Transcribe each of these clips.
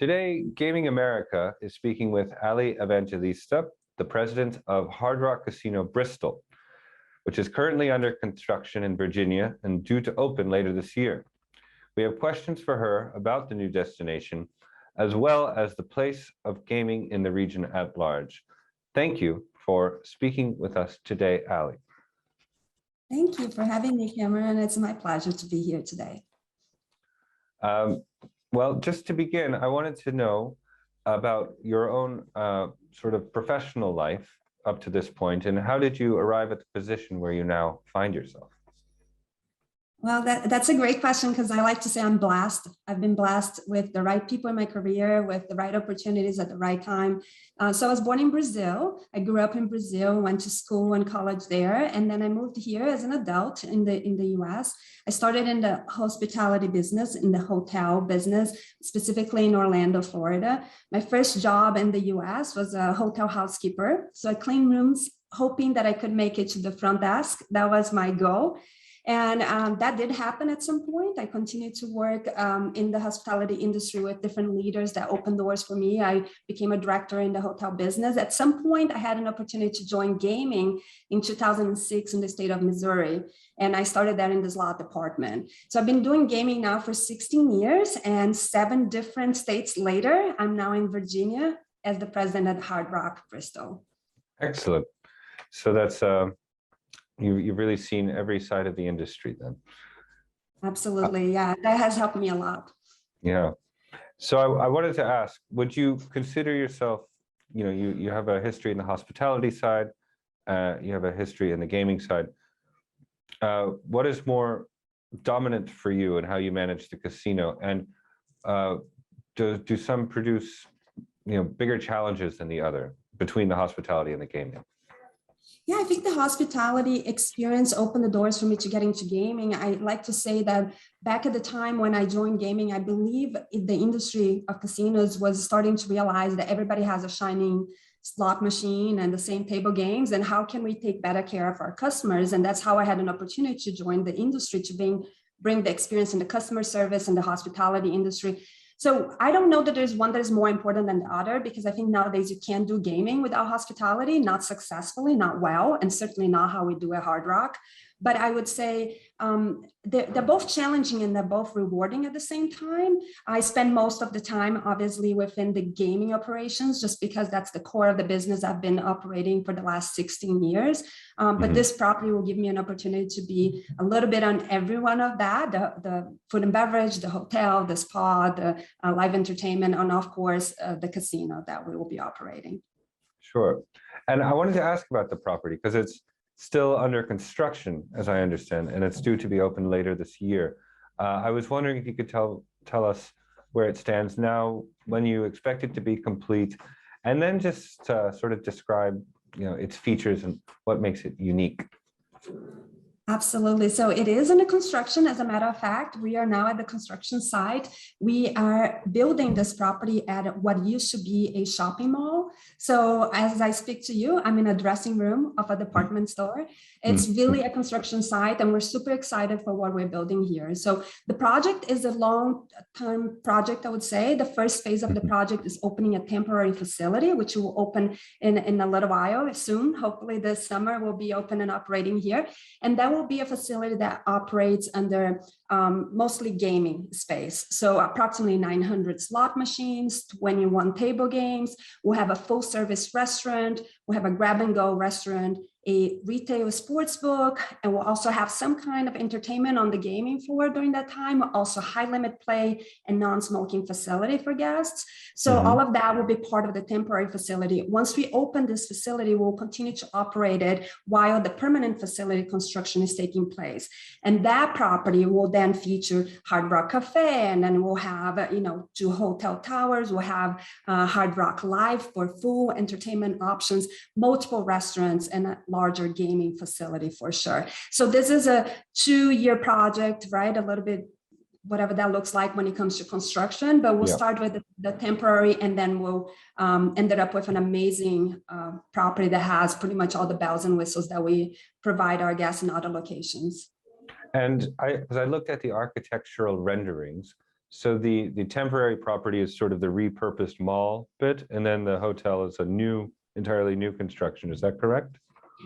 Today, Gaming America is speaking with Allie Evangelista, the president of Hard Rock Casino Bristol, which is currently under construction in Virginia and due to open later this year. We have questions for her about the new destination, as well as the place of gaming in the region at large. Thank you for speaking with us today, Allie. Thank you for having me, Cameron. It's my pleasure to be here today. Well, just to begin, I wanted to know about your own sort of professional life up to this point, and how did you arrive at the position where you now find yourself? Well, that's a great question, because I like to say I'm blessed. I've been blessed with the right people in my career, with the right opportunities at the right time. So I was born in Brazil. I grew up in Brazil, went to school and college there, and then I moved here as an adult in the US. I started in the hospitality business, in the hotel business, specifically in Orlando, Florida. My first job in the US was a hotel housekeeper. So I cleaned rooms, hoping that I could make it to the front desk. That was my goal. And that did happen at some point. I continued to work in the hospitality industry with different leaders that opened doors for me. I became a director in the hotel business. At some point, I had an opportunity to join gaming in 2006 in the state of Missouri. And I started that in the slot department. So I've been doing gaming now for 16 years, and 7 different states later, I'm now in Virginia as the president at Hard Rock Bristol. Excellent. So that's you've really seen every side of the industry then. Absolutely, yeah, that has helped me a lot. Yeah. So I wanted to ask, would you consider yourself, you have a history in the hospitality side, you have a history in the gaming side. What is more dominant for you in how you manage the casino? And do some produce, bigger challenges than the other between the hospitality and the gaming? Yeah, I think the hospitality experience opened the doors for me to get into gaming. I like to say that back at the time when I joined gaming, I believe the industry of casinos was starting to realize that everybody has a shining slot machine and the same table games, and how can we take better care of our customers? And that's how I had an opportunity to join the industry, to bring the experience in the customer service and the hospitality industry. So I don't know that there's one that is more important than the other, because I think nowadays you can't do gaming without hospitality, not successfully, not well, and certainly not how we do at Hard Rock. But I would say they're both challenging and they're both rewarding at the same time. I spend most of the time, obviously, within the gaming operations, just because that's the core of the business I've been operating for the last 16 years. But this property will give me an opportunity to be a little bit on every one of that, the food and beverage, the hotel, the spa, the live entertainment, and of course, the casino that we will be operating. Sure. And I wanted to ask about the property, because it's still under construction, as I understand, and it's due to be open later this year. I was wondering if you could tell us where it stands now, when you expect it to be complete, and then just sort of describe, its features and what makes it unique. Absolutely. So it is under construction. As a matter of fact, we are now at the construction site. We are building this property at what used to be a shopping mall. So as I speak to you, I'm in a dressing room of a department store. It's really a construction site, and we're super excited for what we're building here. So the project is a long-term project, I would say. The first phase of the project is opening a temporary facility, which will open in a little while soon. Hopefully this summer we'll be open and operating here. And that will be a facility that operates under mostly gaming space. So approximately 900 slot machines, 21 table games. We'll have a full service restaurant. We'll have a grab and go restaurant, a retail sports book, and we'll also have some kind of entertainment on the gaming floor during that time, also high limit play and non-smoking facility for guests. So all of that will be part of the temporary facility. Once we open this facility, we'll continue to operate it while the permanent facility construction is taking place. And that property will then feature Hard Rock Cafe, and then we'll have, 2 hotel towers. We'll have Hard Rock Live for full entertainment options, multiple restaurants, and a larger gaming facility for sure. So this is a 2-year project, right? A little bit, whatever that looks like when it comes to construction, but we'll start with the temporary, and then we'll ended up with an amazing property that has pretty much all the bells and whistles that we provide our guests in other locations. And as I looked at the architectural renderings, So the temporary property is sort of the repurposed mall bit, and then the hotel is a entirely new construction. Is that correct?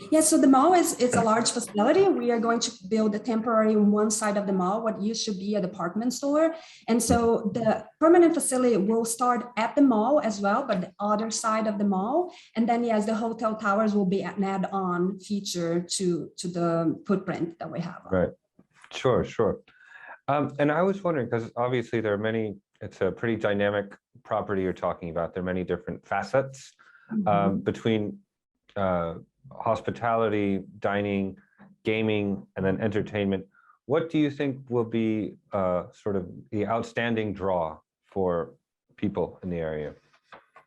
Yeah, so the mall is it's a large facility. We are going to build a temporary on one side of the mall, what used to be a department store. And so the permanent facility will start at the mall as well, but the other side of the mall. And then yes, the hotel towers will be an add-on feature to the footprint that we have. Right. Sure, sure. And I was wondering, because obviously there are it's a pretty dynamic property you're talking about. There are many different facets between hospitality, dining, gaming, and then entertainment. What do you think will be sort of the outstanding draw for people in the area?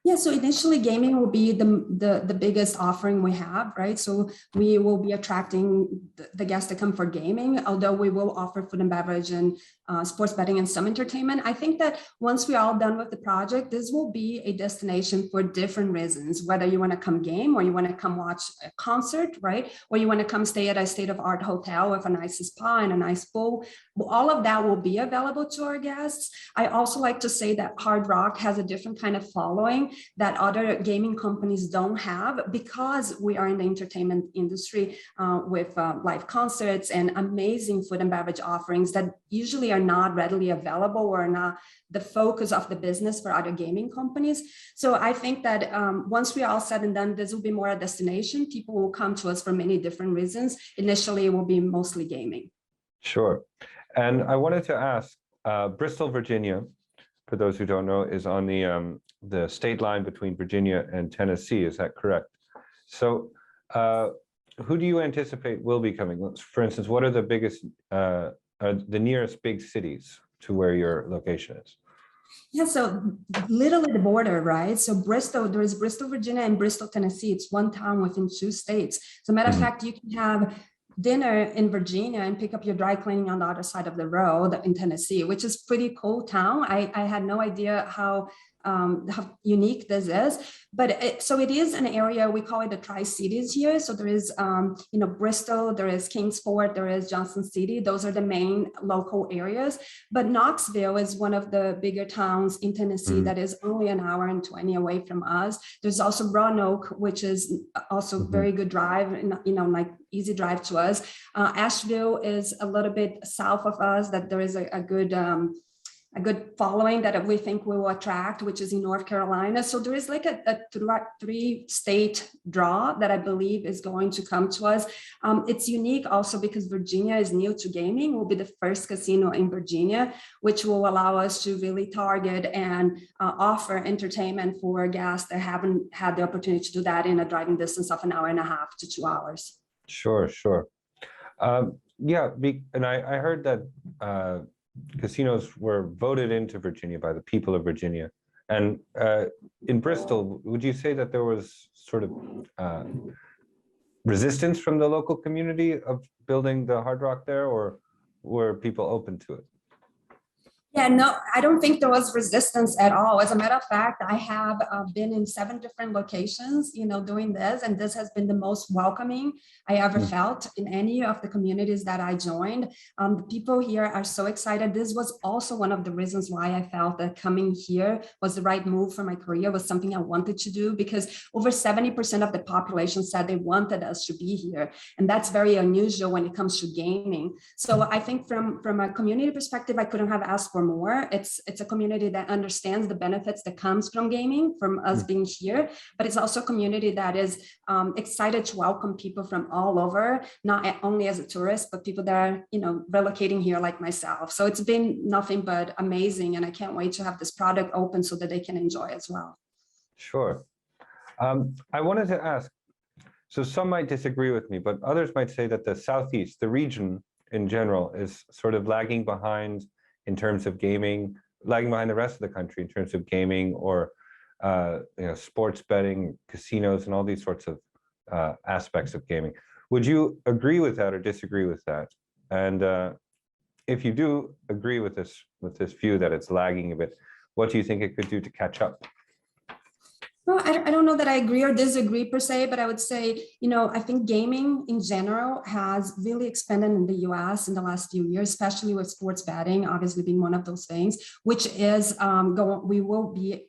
Yeah, so initially gaming will be the biggest offering we have, right? So we will be attracting the guests that come for gaming, although we will offer food and beverage and sports betting and some entertainment. I think that once we're all done with the project, this will be a destination for different reasons, whether you want to come game or you want to come watch a concert, right? Or you want to come stay at a state-of-art hotel with a nice spa and a nice pool. All of that will be available to our guests. I also like to say that Hard Rock has a different kind of following that other gaming companies don't have, because we are in the entertainment industry with live concerts and amazing food and beverage offerings that usually are not readily available or not the focus of the business for other gaming companies. So I think that once we are all said and done, this will be more a destination. People will come to us for many different reasons. Initially, it will be mostly gaming. Sure. And I wanted to ask, Bristol, Virginia, for those who don't know, is on the state line between Virginia and Tennessee. Is that correct? So who do you anticipate will be coming? For instance, what are the biggest, the nearest big cities to where your location is? Yeah, so literally the border, right? So Bristol, there is Bristol, Virginia, and Bristol, Tennessee. It's one town within two states. As a matter of fact, you can have dinner in Virginia and pick up your dry cleaning on the other side of the road in Tennessee, which is pretty cool town. I had no idea how unique this is, but so it is an area, we call it the Tri-Cities here. So there is, Bristol, there is Kingsport, there is Johnson City. Those are the main local areas. But Knoxville is one of the bigger towns in Tennessee that is only an hour and 20 away from us. There's also Roanoke, which is also very good drive, like easy drive to us. Asheville is a little bit south of us, that there is a good following that we think we will attract, which is in North Carolina. So there is like a three-state draw that I believe is going to come to us. It's unique also because Virginia is new to gaming. We'll be the first casino in Virginia, which will allow us to really target and offer entertainment for guests that haven't had the opportunity to do that in a driving distance of an hour and a half to 2 hours. Sure, sure. Yeah, and I heard that casinos were voted into Virginia by the people of Virginia. And in Bristol, would you say that there was sort of resistance from the local community of building the Hard Rock there, or were people open to it? Yeah, no, I don't think there was resistance at all. As a matter of fact, I have been in 7 different locations, doing this, and this has been the most welcoming I ever felt in any of the communities that I joined. The people here are so excited. This was also one of the reasons why I felt that coming here was the right move for my career, was something I wanted to do, because over 70% of the population said they wanted us to be here. And that's very unusual when it comes to gaming. So I think from a community perspective, I couldn't have asked for more. It's a community that understands the benefits that comes from gaming, from us being here, but it's also a community that is excited to welcome people from all over, not only as a tourist, but people that are, relocating here like myself. So it's been nothing but amazing, and I can't wait to have this product open so that they can enjoy as well. Sure. I wanted to ask, so some might disagree with me, but others might say that the Southeast, the region in general, is sort of lagging behind in terms of gaming, lagging behind the rest of the country in terms of gaming or sports betting, casinos, and all these sorts of aspects of gaming. Would you agree with that or disagree with that? And if you do agree with this view that it's lagging a bit, what do you think it could do to catch up? Well, I don't know that I agree or disagree per se, but I would say, I think gaming in general has really expanded in the US in the last few years, especially with sports betting, obviously being one of those things, which is we will be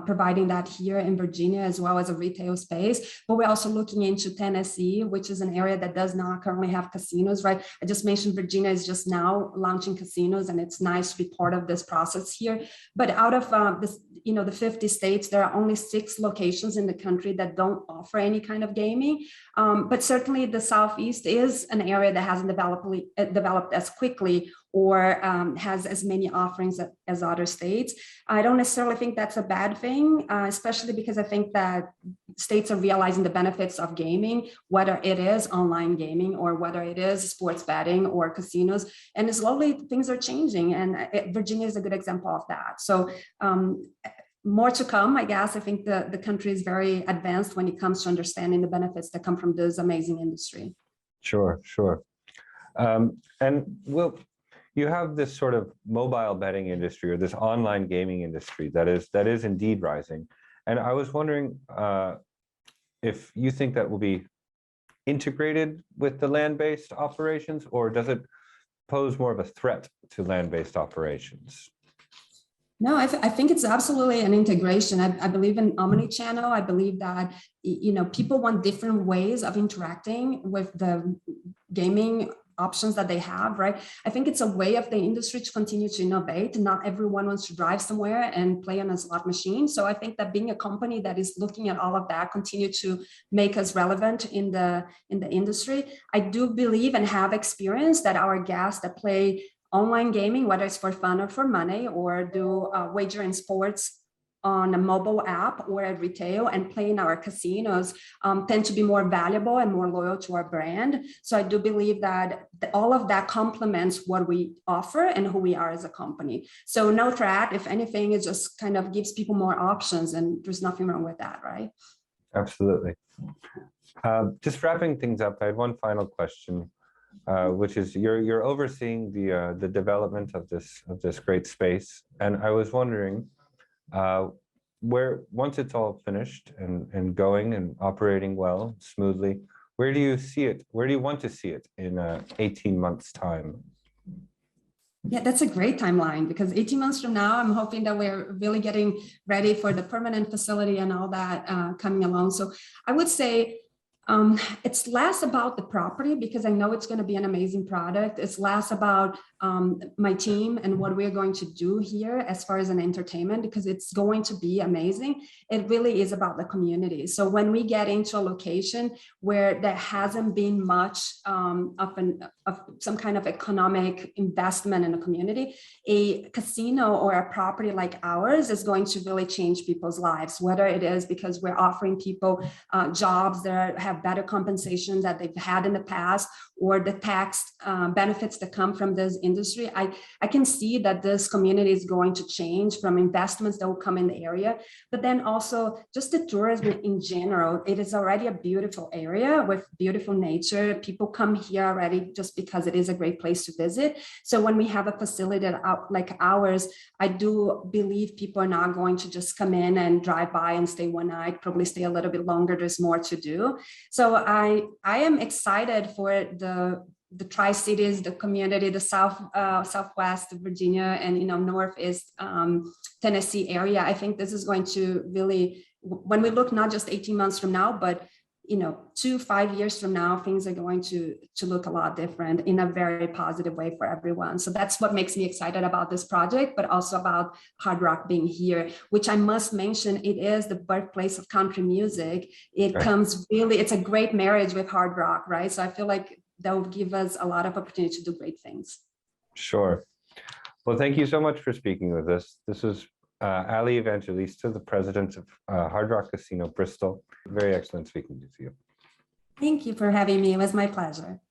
providing that here in Virginia as well as a retail space. But we're also looking into Tennessee, which is an area that does not currently have casinos, right? I just mentioned Virginia is just now launching casinos, and it's nice to be part of this process here. But out of this, the 50 states, there are only 6 locations in the country that don't offer any kind of gaming. But certainly the Southeast is an area that hasn't developed as quickly or has as many offerings as other states. I don't necessarily think that's a bad thing, especially because I think that states are realizing the benefits of gaming, whether it is online gaming or whether it is sports betting or casinos. And slowly things are changing, and Virginia is a good example of that. So more to come, I guess. I think the country is very advanced when it comes to understanding the benefits that come from this amazing industry. Sure. And you have this sort of mobile betting industry or this online gaming industry that is indeed rising. And I was wondering if you think that will be integrated with the land-based operations, or does it pose more of a threat to land-based operations? No, I think it's absolutely an integration. I believe in omni-channel. I believe that, people want different ways of interacting with the gaming options that they have, right? I think it's a way of the industry to continue to innovate. Not everyone wants to drive somewhere and play on a slot machine. So I think that being a company that is looking at all of that continue to make us relevant in the industry. I do believe and have experienced that our guests that play online gaming, whether it's for fun or for money, or do wager in sports on a mobile app or at retail and play in our casinos, tend to be more valuable and more loyal to our brand. So I do believe that all of that complements what we offer and who we are as a company. So no threat. If anything, it just kind of gives people more options, and there's nothing wrong with that, right? Absolutely. Just wrapping things up, I had one final question. Which is you're overseeing the development of this great space, and I was wondering where, once it's all finished and going and operating well, smoothly, where do you see it? Where do you want to see it in 18 months' time? Yeah, that's a great timeline, because 18 months from now, I'm hoping that we're really getting ready for the permanent facility and all that coming along. So I would say it's less about the property, because I know it's going to be an amazing product. It's less about my team and what we're going to do here as far as an entertainment, because it's going to be amazing. It really is about the community. So when we get into a location where there hasn't been much of some kind of economic investment in the community, a casino or a property like ours is going to really change people's lives, whether it is because we're offering people jobs that have better compensation that they've had in the past, or the tax benefits that come from this industry. I can see that this community is going to change from investments that will come in the area, but then also just the tourism in general. It is already a beautiful area with beautiful nature. People come here already just because it is a great place to visit. So when we have a facility like ours, I do believe people are not going to just come in and drive by and stay one night, probably stay a little bit longer. There's more to do. So I am excited for the Tri-Cities, the community, the Southwest Virginia, and Northeast Tennessee area. I think this is going to really, when we look not just 18 months from now, but 2-5 years from now, things are going to look a lot different in a very positive way for everyone. So that's what makes me excited about this project, but also about Hard Rock being here, which I must mention, it is the birthplace of country music. It comes really, it's a great marriage with Hard Rock, right? So I feel like that will give us a lot of opportunity to do great things. Sure. Well, thank you so much for speaking with us. This is Allie Evangelista, the president of Hard Rock Casino, Bristol. Very excellent speaking with you. Thank you for having me. It was my pleasure.